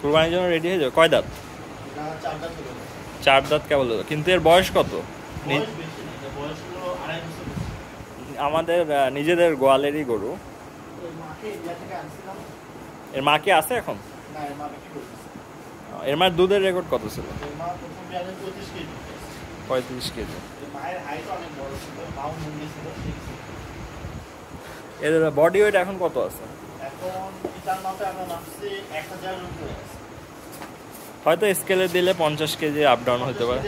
কুরবানির জন্য রেডি হয়ে যাবে। কয় দাঁত? 4 দাঁত কেবল। কিন্তু এর বয়স কত? আমাদের নিজেদের গোয়ালেরই গরু। এর মা কি আছে এখন? এর মার দুধের রেকর্ড কত ছিল? 35 কেজি। এর বডি ওয়েট এখন কত আছে? হয়তো স্কেলে দিলে 50 কেজি আপ ডাউন হতে পারে।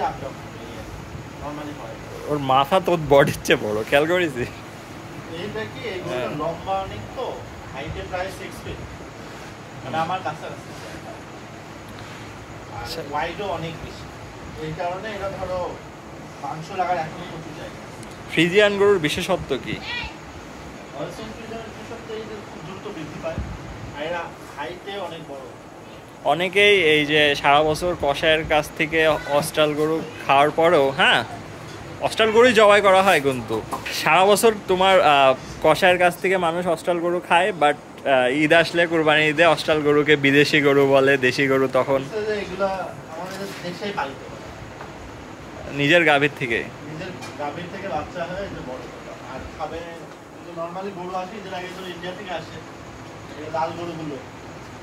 ওর মাথা তো বডির চেয়ে বড়, খেয়াল করেছি। ফ্রিজিয়ান গরুর বিশেষত্ব কি? অনেকেই এই যে সারা বছর কষায়ের কাছ থেকে অস্ট্রাল গরু খাওয়ার পরেও, হ্যাঁ অস্ট্রাল গরুই জবাই করা হয়, কিন্তু সারা বছর তোমার কষায়ের কাছ থেকে মানুষ অস্ট্রাল গরু খায়, বাট ঈদ আসলে কুরবানি ঈদে অস্ট্রাল গরুকে বিদেশি গরু বলে, দেশি গরু তখন নিজের গাভীর থেকে বাচ্চা হয় আর খাবে। নরমালি গরু আসে এর আগে তো ইন্ডিয়া থেকে আসে, লাল গরুগুলো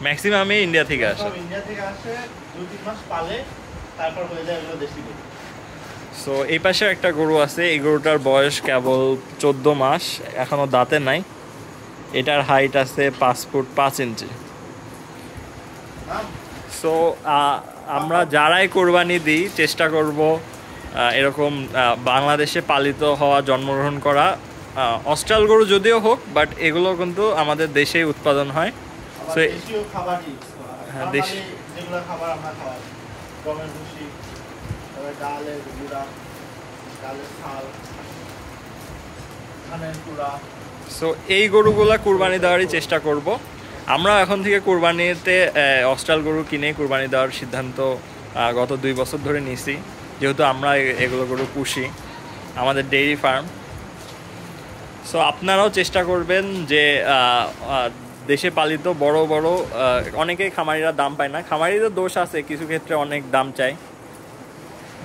ম্যাক্সিমামই ইন্ডিয়া থেকে আসে। 2-3 মাস পালে তারপর হয়ে যায় এগুলো দেশি গরু। সো এই পাশে একটা গরু আছে, এই গরুটার বয়স কেবল 14 মাস, এখনো দাঁতে নাই। এটার হাইট আছে 5 ফুট 5 ইঞ্চি। সো আমরা যারাই কোরবানি দিই চেষ্টা করব এরকম বাংলাদেশে পালিত হওয়া, জন্মগ্রহণ করা অস্ট্রাল গরু যদিও হোক, বাট এগুলো কিন্তু আমাদের দেশেই উৎপাদন হয়। সো হ্যাঁ, দেশি যেগুলো খাবার আমরা খাওয়াই, গমের ভুসি, ডালের গুঁড়া, ডালের ছাল, ধানের গুঁড়া। সো এই গরুগুলা কুরবানি দেওয়ারই চেষ্টা করব। আমরা এখন থেকে কুরবানিতে অস্ট্রাল গরু কিনে কুরবানি দেওয়ার সিদ্ধান্ত গত 2 বছর ধরে নিয়েছি, যেহেতু আমরা এগুলো গরু পুষি, আমাদের ডেইরি ফার্ম। সো আপনারাও চেষ্টা করবেন যে দেশে পালিত বড় বড়, অনেকেই খামারিরা দাম পায় না, খামারিদের দোষ আছে, কিছু ক্ষেত্রে অনেক দাম চায়,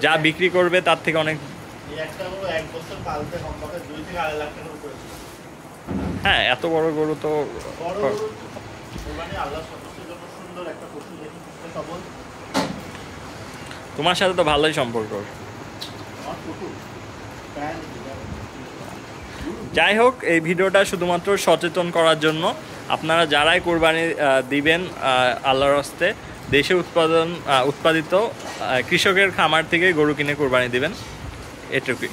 যা বিক্রি করবে তার থেকে অনেক। হ্যাঁ, এত বড় গরু তো তোমার সাথে তো ভালোই সম্পর্ক। যাই হোক, এই ভিডিওটা শুধুমাত্র সচেতন করার জন্য। আপনারা যারাই কোরবানি দিবেন আল্লাহর হস্তে দেশে উৎপাদিত কৃষকের খামার থেকে গরু কিনে কোরবানি দিবেন, এটুকুই।